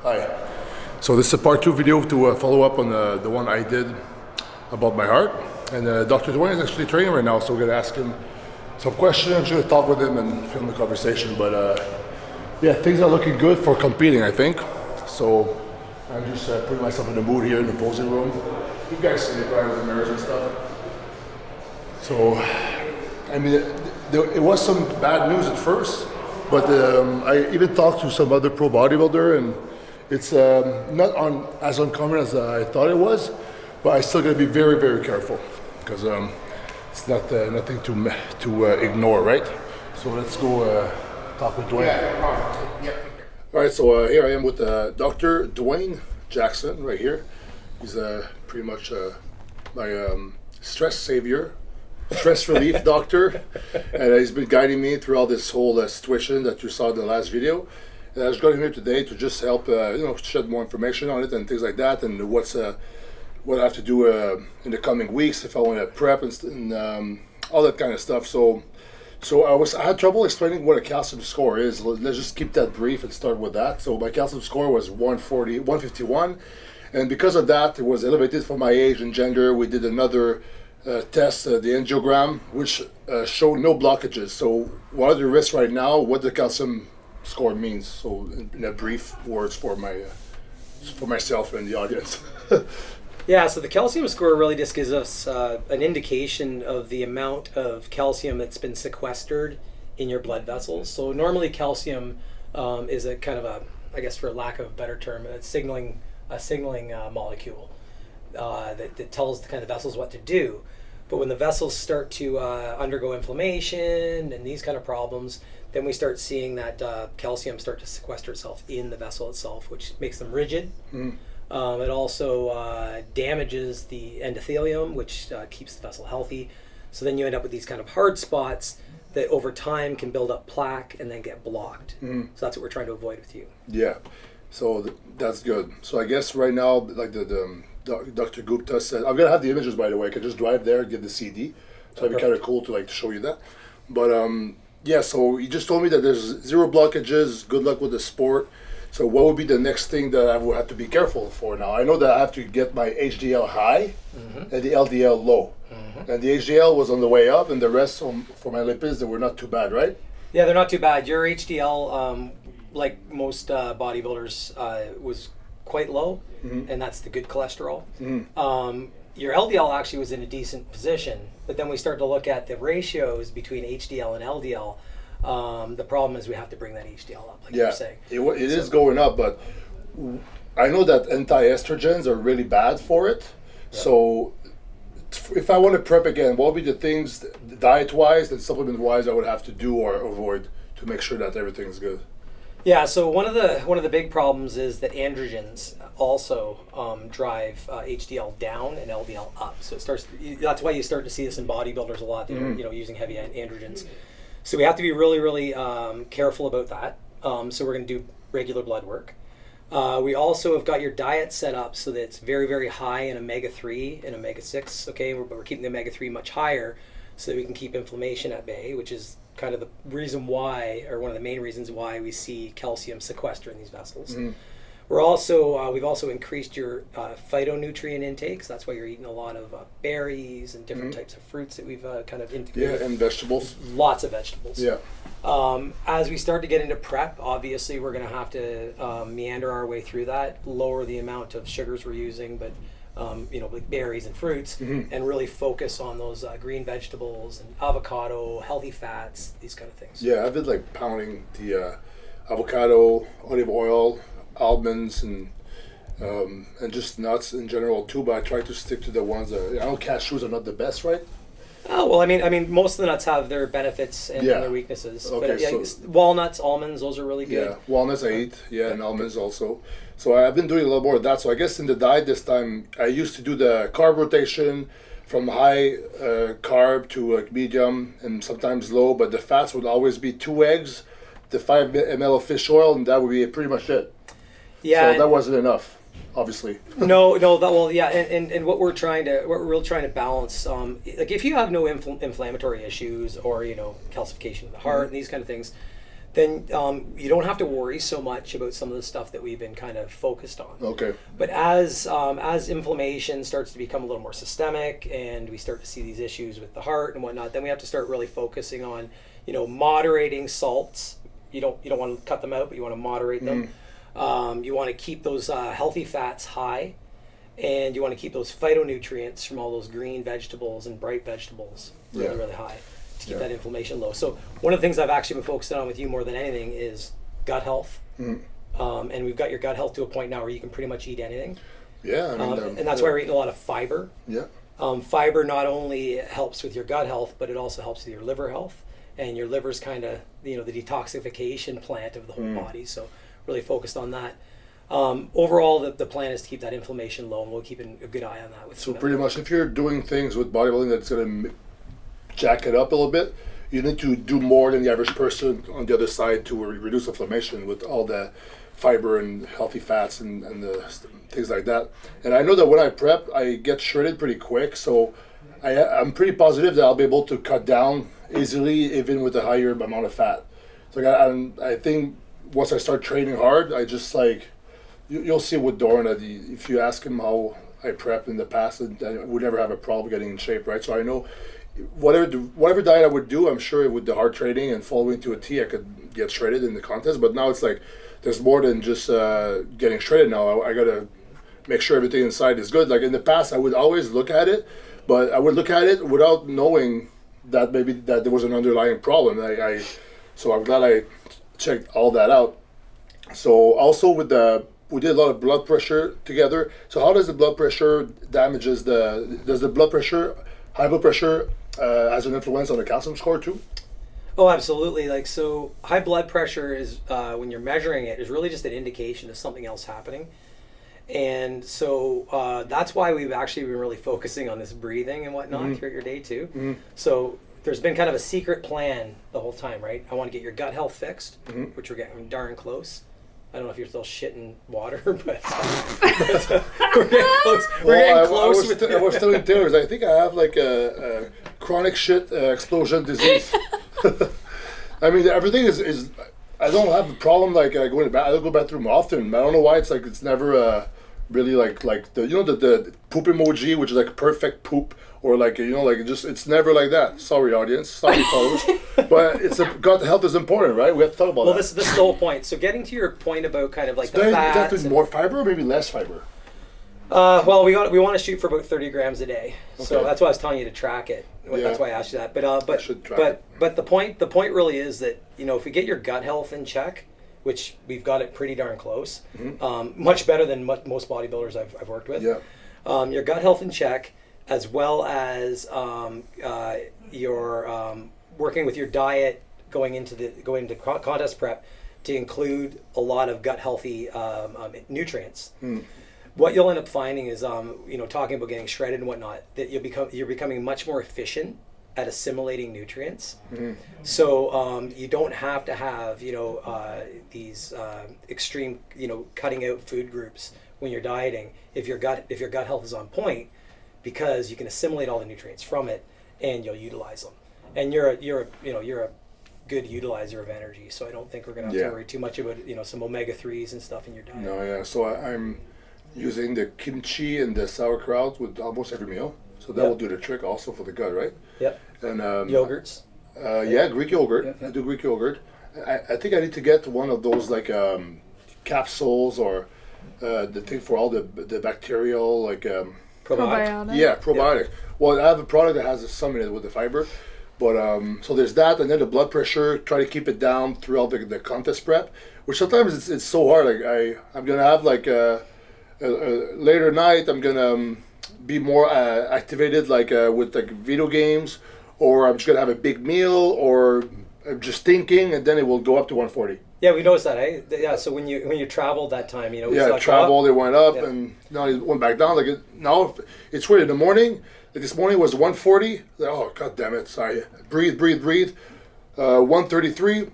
Hi. So this is a part 2 video to follow up on the one I did about my heart. And Dr. Dwayne is actually training right now, so we're going to ask him some questions. I'm just going to talk with him and film the conversation. But yeah, things are looking good for competing, I think. So I'm just putting myself in the mood here in the posing room. You guys see it right with the mirrors and stuff. So, I mean, it was some bad news at first, but I even talked to some other pro bodybuilder, and it's not as uncommon as I thought it was, but I still got to be very, very careful because it's not nothing to ignore, right? So let's go talk with Dwayne. Yeah. All right, so here I am with Dr. Dwayne Jackson right here. He's pretty much my stress savior, stress relief doctor, and he's been guiding me through all this whole situation that you saw in the last video. And I just got him here today to just help, shed more information on it and things like that, and what I have to do in the coming weeks if I want to prep and all that kind of stuff. So I had trouble explaining what a calcium score is. Let's just keep that brief and start with that. So my calcium score was 151, and because of that, it was elevated for my age and gender. We did another test, the angiogram, which showed no blockages. So what are the risks right now? What the calcium score means? So in a brief words for myself and the audience. Yeah, so the calcium score really just gives us an indication of the amount of calcium that's been sequestered in your blood vessels. So normally calcium is a kind of a, I guess for lack of a better term, a signaling molecule that tells the kind of vessels what to do. But when the vessels start to undergo inflammation and these kind of problems, then we start seeing that calcium start to sequester itself in the vessel itself, which makes them rigid. Mm. It also damages the endothelium, which keeps the vessel healthy. So then you end up with these kind of hard spots that over time can build up plaque and then get blocked. Mm. So that's what we're trying to avoid with you. Yeah, so that's good. So I guess right now, like the Dr. Gupta said, I'm going to have the images, by the way. I could just drive there and get the CD. So it'd be kind of cool to show you that. But yeah, so he just told me that there's 0 blockages. Good luck with the sport. So what would be the next thing that I would have to be careful for now? I know that I have to get my HDL high and the LDL low. Mm-hmm. And the HDL was on the way up, and the rest for my lipids, they were not too bad, right? Yeah, they're not too bad. Your HDL, like most bodybuilders, was quite low, and that's the good cholesterol. Mm-hmm. Your LDL actually was in a decent position, but then we start to look at the ratios between HDL and LDL. The problem is we have to bring that HDL up, like you're saying. It is going up, but I know that anti-estrogens are really bad for it. Yeah. So if I want to prep again, what would be the things diet-wise and supplement-wise I would have to do or avoid to make sure that everything's good? Yeah, so one of the big problems is that androgens also drive HDL down and LDL up. So that's why you start to see this in bodybuilders a lot. They're using heavy androgens. So we have to be really, really careful about that. So we're going to do regular blood work. We also have got your diet set up so that it's very, very high in omega-3 and omega-6. Okay, but we're keeping the omega-3 much higher so that we can keep inflammation at bay, which is kind of the reason why, or one of the main reasons why we see calcium sequester in these vessels. Mm. We've also increased your phytonutrient intake, so that's why you're eating a lot of berries and different types of fruits that we've kind of integrated. Yeah, and vegetables. Lots of vegetables. Yeah. As we start to get into prep, obviously we're going to have to meander our way through that, lower the amount of sugars we're using, but like berries and fruits, and really focus on those green vegetables and avocado, healthy fats, these kind of things. Yeah, I've been pounding the avocado, olive oil, almonds, and just nuts in general too. But I try to stick to the ones that I know cashews are not the best, right? Oh well, I mean, most of the nuts have their benefits and their weaknesses. Okay, but so walnuts, almonds, those are really good. Yeah, walnuts I eat. Yeah, and almonds also. So I've been doing a lot more of that. So I guess in the diet this time, I used to do the carb rotation from high carb to medium and sometimes low. But the fats would always be 2 eggs, the 5 ml of fish oil, and that would be pretty much it. Yeah, so that wasn't enough, obviously. No, and what we're really trying to balance, like if you have no inflammatory issues or calcification of the heart and these kind of things, then you don't have to worry so much about some of the stuff that we've been kind of focused on. Okay. But as inflammation starts to become a little more systemic, and we start to see these issues with the heart and whatnot, then we have to start really focusing on, moderating salts. You don't want to cut them out, but you want to moderate them. You want to keep those healthy fats high, and you want to keep those phytonutrients from all those green vegetables and bright vegetables really high, to keep that inflammation low. So one of the things I've actually been focusing on with you more than anything is gut health. And we've got your gut health to a point now where you can pretty much eat anything. Yeah. And that's why we're eating a lot of fiber. Yeah. Fiber not only helps with your gut health, but it also helps with your liver health. And your liver's kind of, the detoxification plant of the whole body. So really focused on that. Overall, the plan is to keep that inflammation low, and we'll keep a good eye on that. So pretty much, if you're doing things with bodybuilding that's going to jack it up a little bit, you need to do more than the average person on the other side to reduce inflammation with all the fiber and healthy fats and the things like that. And I know that when I prep, I get shredded pretty quick, so I'm pretty positive that I'll be able to cut down easily, even with a higher amount of fat. So I think once I start training hard, I just you'll see with Doran that if you ask him how I prepped in the past, I would never have a problem getting in shape, right? So I know whatever diet I would do, I'm sure with the hard training and following to a T, I could get shredded in the contest. But now it's there's more than just getting shredded now. I gotta make sure everything inside is good. Like in the past, I would always look at it, but I would look at it without knowing that maybe that there was an underlying problem. So I'm glad I checked all that out. So also we did a lot of blood pressure together. So how does the blood pressure does the blood pressure, high blood pressure, has an influence on the calcium score too? Oh, absolutely. So high blood pressure is, when you're measuring it, is really just an indication of something else happening. And so that's why we've actually been really focusing on this breathing and whatnot throughout your day too. So there's been kind of a secret plan the whole time, right? I want to get your gut health fixed, which we're getting darn close. I don't know if you're still shitting water, but we're getting close. I was telling Taylor's, I think I have a chronic shit explosion disease. I mean, everything is I don't have a problem going to the bathroom. I don't go to the bathroom often. I don't know why it's never really the poop emoji, which is perfect poop, or it's never like that. Sorry, audience. Sorry, followers. But gut health is important, right? We have to talk about that. Well, this is the whole point. So getting to your point about kind of the fats. Is that more fiber or maybe less fiber? Well, we want to shoot for about 30 grams a day. Okay. So that's why I was telling you to track it. That's why I asked you that. But the point really is that, if we get your gut health in check, which we've got it pretty darn close, much better than most bodybuilders I've worked with. Yeah. Your gut health in check, as well as your working with your diet going into contest prep to include a lot of gut healthy nutrients. What you'll end up finding is, talking about getting shredded and whatnot, that you're becoming much more efficient at assimilating nutrients. So you don't have to have these extreme cutting out food groups when you're dieting if your gut health is on point, because you can assimilate all the nutrients from it and you'll utilize them. And you're a good utilizer of energy. So I don't think we're gonna have to worry too much about some omega-3s and stuff in your diet. No, yeah. So I'm using the kimchi and the sauerkraut with almost every meal. So that will do the trick also for the gut, right? Yep. And yogurts. Greek yogurt. Yep. I do Greek yogurt. I think I need to get one of those capsules or the thing for all the bacterial Probiotic. Yeah, probiotic. Well, I have a product that has some in it with the fiber. But so there's that, and then the blood pressure, try to keep it down throughout the contest prep, which sometimes it's so hard. I'm gonna have a later night, I'm gonna be more activated with video games, or I'm just gonna have a big meal, or I'm just thinking, and then it will go up to 140. Yeah, we noticed that, eh? Yeah, so when you traveled that time, travel, it went up, and now it went back down. Now it's weird. In the morning, this morning was 140. Oh, god damn it! Sorry. Breathe. 133,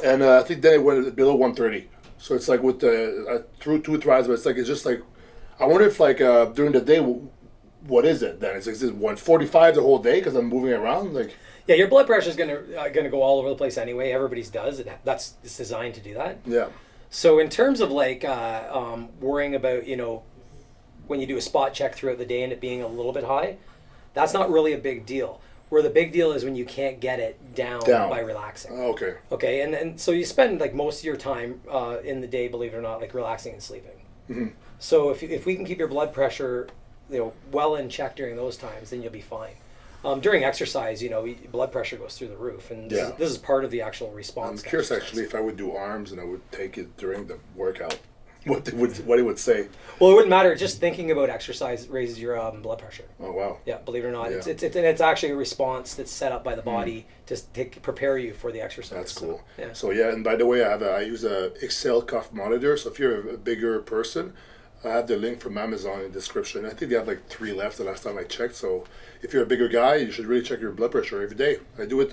and I think then it went below 130. So it's with the through 2 tries, but it's just I wonder if during the day, what is it then? Is it 145 the whole day because I'm moving around? Yeah, your blood pressure is gonna go all over the place anyway. Everybody's does. It's designed to do that. Yeah. So in terms of like worrying about when you do a spot check throughout the day and it being a little bit high, that's not really a big deal. Where the big deal is when you can't get it down. By relaxing. Okay. Okay, and so you spend like most of your time in the day, believe it or not, like relaxing and sleeping. Mm-hmm. So if we can keep your blood pressure, well in check during those times, then you'll be fine. During exercise, blood pressure goes through the roof, and this is part of the actual response. I'm curious actually if I would do arms and I would take it during the workout, what it would say. Well, it wouldn't matter. Just thinking about exercise raises your blood pressure. Oh wow! Yeah, believe it or not, Yeah. it's actually a response that's set up by the body to prepare you for the exercise. That's cool. So, yeah. So and by the way, I use a Excel cuff monitor. So if you're a bigger person, I have the link from Amazon in the description. I think they have like 3 left the last time I checked. So if you're a bigger guy, you should really check your blood pressure every day. I do it.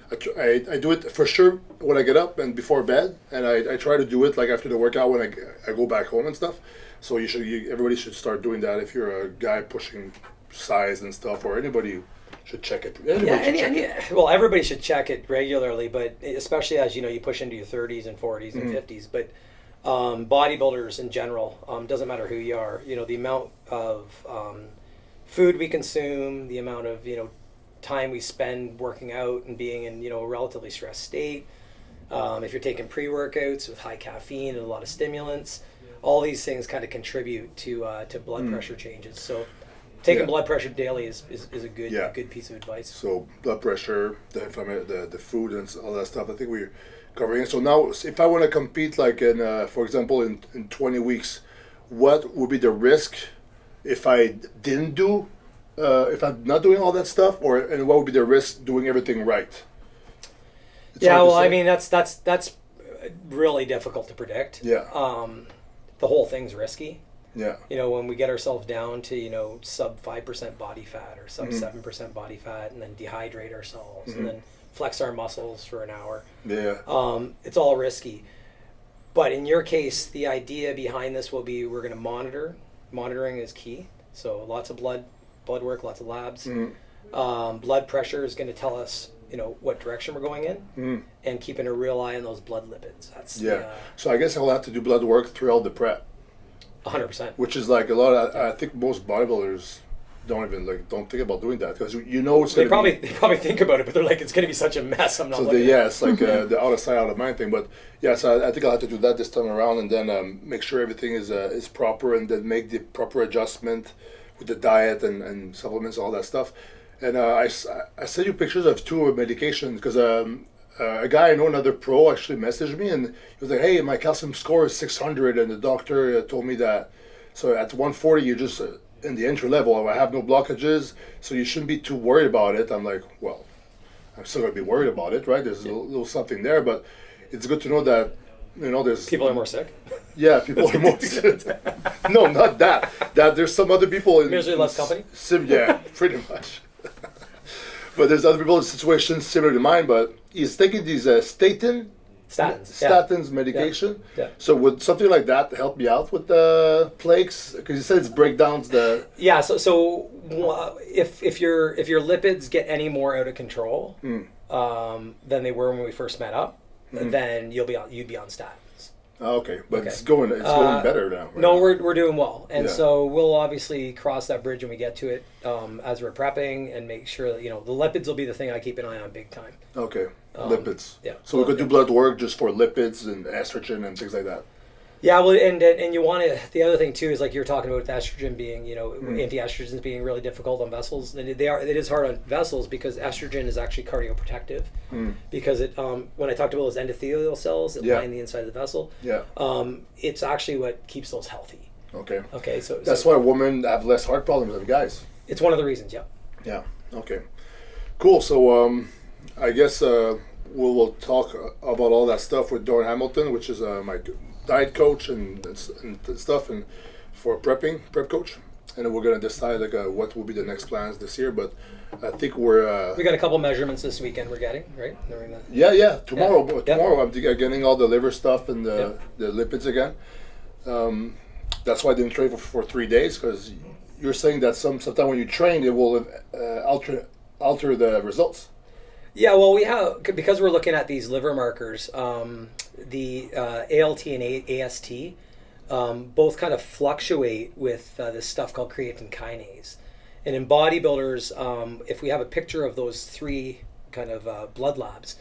I do it for sure when I get up and before bed, and I try to do it like after the workout when I go back home and stuff. So everybody should start doing that if you're a guy pushing size and stuff, or anybody should check it. Well, everybody should check it regularly, but especially as you push into your 30s and 40s and 50s. But bodybuilders in general, doesn't matter who you are, the amount of food we consume, the amount of time we spend working out and being in a relatively stressed state. If you're taking pre-workouts with high caffeine and a lot of stimulants, all these things kind of contribute to blood pressure changes. So taking blood pressure daily is a good piece of advice. So blood pressure, the food and all that stuff. I think we're covering it. So now, if I want to compete, like for example, in 20 weeks, what would be the risk if I didn't do, if I'm not doing all that stuff, and what would be the risk doing everything right? I mean that's really difficult to predict. Yeah. The whole thing's risky. Yeah. When we get ourselves down to sub 5% body fat or sub 7% body fat, and then dehydrate ourselves, and then flex our muscles for an hour. Yeah. It's all risky. But in your case, the idea behind this will be we're going to monitor. Monitoring is key. So lots of blood work, lots of labs. Blood pressure is going to tell us what direction we're going in, and keeping a real eye on those blood lipids. That's so I guess I'll have to do blood work throughout the prep. 100%. Which is like a lot of, I think most bodybuilders don't think about doing that, because it's they probably think about it, but they're like, it's going to be such a mess. I'm not. So it's like the out of sight, out of mind thing. But so I think I'll have to do that this time around, and then make sure everything is proper, and then make the proper adjustment with the diet and supplements, all that stuff. And I sent you pictures of 2 medications, because a guy I know, another pro, actually messaged me, and he was like, hey, my calcium score is 600, and the doctor told me that, so at 140 you're just in the entry level, I have no blockages, so you shouldn't be too worried about it. I'm like, well, I'm still going to be worried about it, right? There's a little something there, but it's good to know that, there's... People are more sick? Yeah, people are more sick. No, not that. That there's some other people... Misery loves company? Yeah, pretty much. But there's other people in situations similar to mine, but he's taking these statins medication. Yeah. So would something like that help me out with the plaques? Because you said it breakdowns the... Yeah, so if your lipids get any more out of control than they were when we first met up, then you'd be on statins. Oh, okay, but it's going better now. Right? No, we're doing well, and so we'll obviously cross that bridge when we get to it, as we're prepping, and make sure that the lipids will be the thing I keep an eye on big time. Okay, lipids. Yeah. So we could do blood work just for lipids and estrogen and things like that. Yeah, well, and you want to. The other thing too is like you're talking about estrogen being, anti-estrogens being really difficult on vessels. And it is hard on vessels because estrogen is actually cardioprotective, because it when I talked about those endothelial cells that line the inside of the vessel, it's actually what keeps those healthy. Okay. Okay, so that's why women have less heart problems than guys. It's one of the reasons. Yeah. Yeah. Okay. Cool. So I guess we'll talk about all that stuff with Dawn Hamilton, which is my diet coach and stuff, and for prep coach, and then we're gonna decide what will be the next plans this year. But I think we got a couple measurements this weekend. We're getting right. Tomorrow. Tomorrow I'm getting all the liver stuff and the lipids again. That's why I didn't train for 3 days, because you're saying that sometime when you train it will alter the results. Yeah, well, we have, because we're looking at these liver markers, the ALT and AST both kind of fluctuate with this stuff called creatine kinase. And in bodybuilders, if we have a picture of those three kind of blood labs,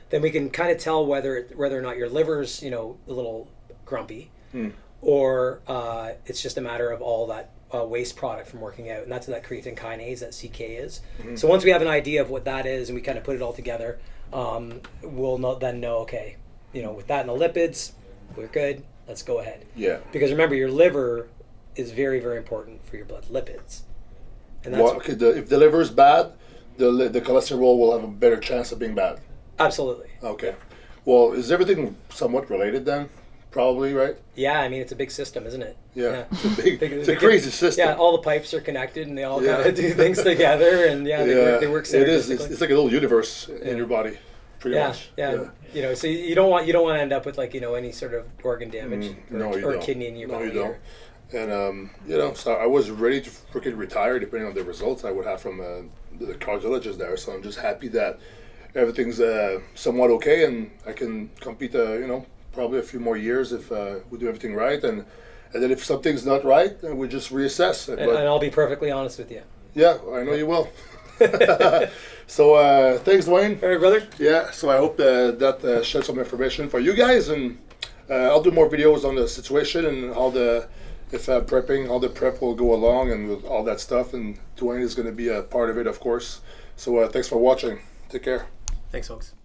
then we can kind of tell whether or not your liver's, a little grumpy, or it's just a matter of all that waste product from working out, and that's that creatine kinase, that CK is. So once we have an idea of what that is, and we kind of put it all together, we'll then know, okay, with that and the lipids, we're good. Let's go ahead. Yeah. Because remember, your liver is very, very important for your blood lipids. And that's if the liver is bad, the cholesterol will have a better chance of being bad. Absolutely. Okay. Well, is everything somewhat related then? Probably, right? Yeah, I mean, it's a big system, isn't it? Yeah. It's a crazy system. Yeah, all the pipes are connected, and they all kind of do things together, and they work synergistically. It is. It's like a little universe in your body, pretty much. Yeah. So you don't want to end up with any sort of organ damage or kidney in your body. No, you don't. And so I was ready to freaking retire, depending on the results I would have from the cardiologist there. So I'm just happy that everything's somewhat okay, and I can compete. Probably a few more years if we do everything right, and then if something's not right, then we just reassess. And I'll be perfectly honest with you. Yeah, I know you will. So thanks, Dwayne. All right, brother. Yeah, so I hope that shed some information for you guys, and I'll do more videos on the situation and how prepping, how the prep will go along, and with all that stuff. And Dwayne is going to be a part of it, of course. So thanks for watching. Take care. Thanks, folks.